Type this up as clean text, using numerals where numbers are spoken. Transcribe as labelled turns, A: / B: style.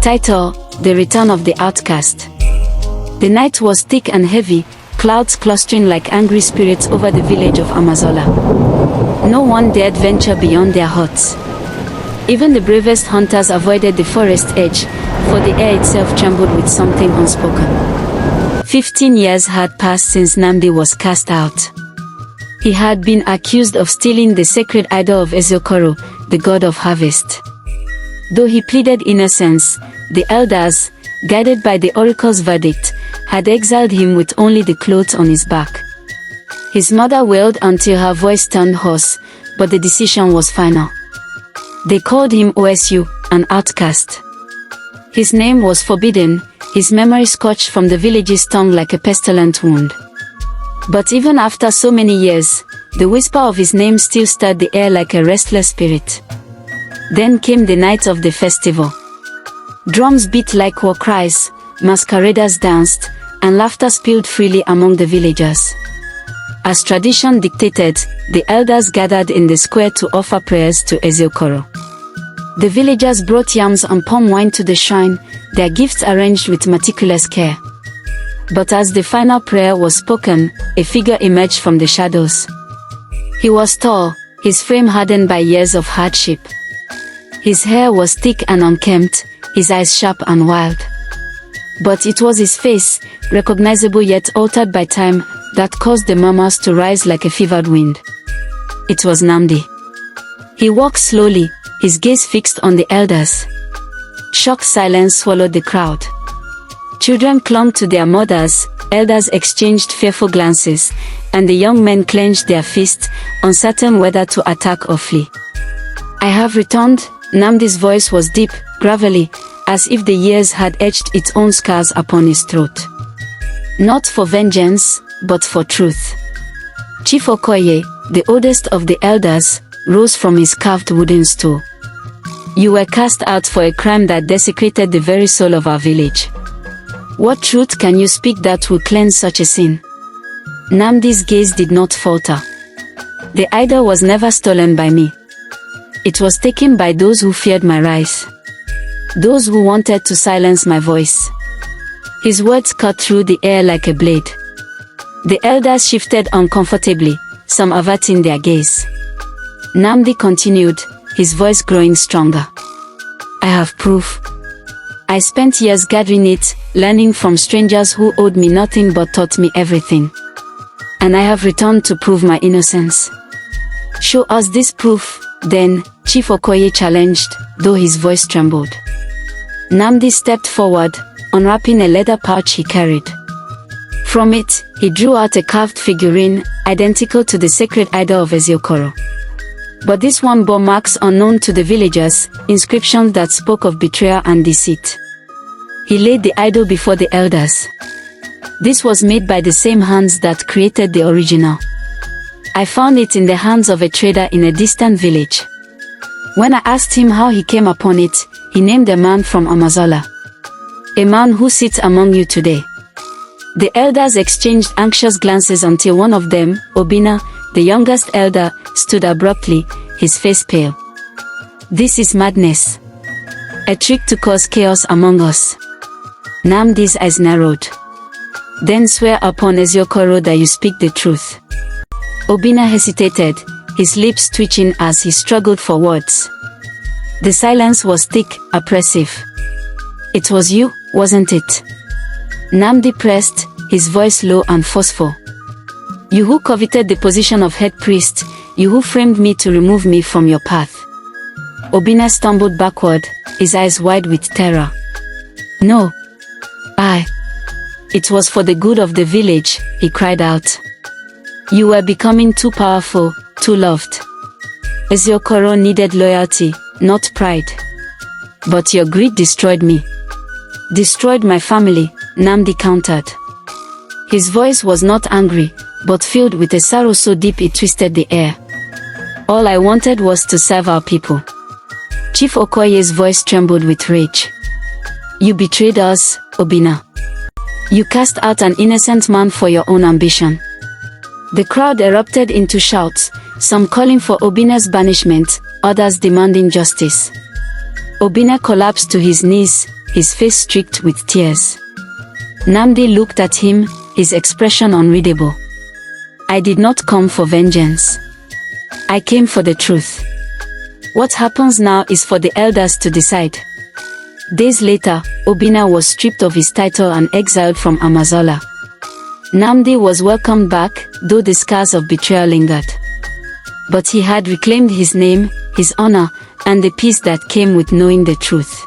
A: Title: The Return of the Outcast. The night was thick and heavy, clouds clustering like angry spirits over the village of Amazola. No one dared venture beyond their huts. Even the bravest hunters avoided the forest edge, for the air itself trembled with something unspoken. 15 years had passed since Nnamdi was cast out. He had been accused of stealing the sacred idol of Ezeokoro, the god of harvest. Though he pleaded innocence, the elders, guided by the oracle's verdict, had exiled him with only the clothes on his back. His mother wailed until her voice turned hoarse, but the decision was final. They called him Osu, an outcast. His name was forbidden, his memory scorched from the village's tongue like a pestilent wound. But even after so many years, the whisper of his name still stirred the air like a restless spirit. Then came the night of the festival. Drums beat like war cries, masqueraders danced, and laughter spilled freely among the villagers. As tradition dictated, the elders gathered in the square to offer prayers to Ezeokoro. The villagers brought yams and palm wine to the shrine, their gifts arranged with meticulous care. But as the final prayer was spoken, a figure emerged from the shadows. He was tall, his frame hardened by years of hardship. His hair was thick and unkempt, his eyes sharp and wild. But it was his face, recognizable yet altered by time, that caused the murmurs to rise like a fevered wind. It was Nnamdi. He walked slowly, his gaze fixed on the elders. Shocked silence swallowed the crowd. Children clung to their mothers, elders exchanged fearful glances, and the young men clenched their fists, uncertain whether to attack or flee. "I have returned." Nnamdi's voice was deep, gravelly, as if the years had etched its own scars upon his throat. Not for vengeance, but for truth. Chief Okoye, the oldest of the elders, rose from his carved wooden stool. "You were cast out for a crime that desecrated the very soul of our village. What truth can you speak that will cleanse such a sin?" Nnamdi's gaze did not falter. "The idol was never stolen by me. It was taken by those who feared my rise. Those who wanted to silence my voice." His words cut through the air like a blade. The elders shifted uncomfortably, some averting their gaze. Nnamdi continued, his voice growing stronger. "I have proof. I spent years gathering it, learning from strangers who owed me nothing but taught me everything. And I have returned to prove my innocence." "Show us this proof, then," Chief Okoye challenged, though his voice trembled. Nnamdi stepped forward, unwrapping a leather pouch he carried. From it, he drew out a carved figurine, identical to the sacred idol of Ezeokoro. But this one bore marks unknown to the villagers, inscriptions that spoke of betrayal and deceit. He laid the idol before the elders. "This was made by the same hands that created the original. I found it in the hands of a trader in a distant village. When I asked him how he came upon it, he named a man from Amazola. A man who sits among you today." The elders exchanged anxious glances until one of them, Obina, the youngest elder, stood abruptly, his face pale. "This is madness. A trick to cause chaos among us." Nnamdi's eyes narrowed. "Then swear upon Ezeokoro that you speak the truth." Obina hesitated, his lips twitching as he struggled for words. The silence was thick, oppressive. "It was you, wasn't it?" Nnamdi pressed, his voice low and forceful. "You who coveted the position of head priest, you who framed me to remove me from your path." Obina stumbled backward, his eyes wide with terror. "No. It was for the good of the village," he cried out. "You were becoming too powerful, too loved. Ezeokoro needed loyalty, not pride. But your greed destroyed me. Destroyed my family," Nnamdi countered. His voice was not angry, but filled with a sorrow so deep it twisted the air. "All I wanted was to serve our people." Chief Okoye's voice trembled with rage. "You betrayed us, Obina. You cast out an innocent man for your own ambition." The crowd erupted into shouts, some calling for Obina's banishment, others demanding justice. Obina collapsed to his knees, his face streaked with tears. Nnamdi looked at him, his expression unreadable. I did not come for vengeance. I came for the truth. What happens now is for the elders to decide. Days later, Obinna was stripped of his title and exiled from Amazola. Nnamdi was welcomed back, though the scars of betrayal lingered. But he had reclaimed his name, his honor, and the peace that came with knowing the truth.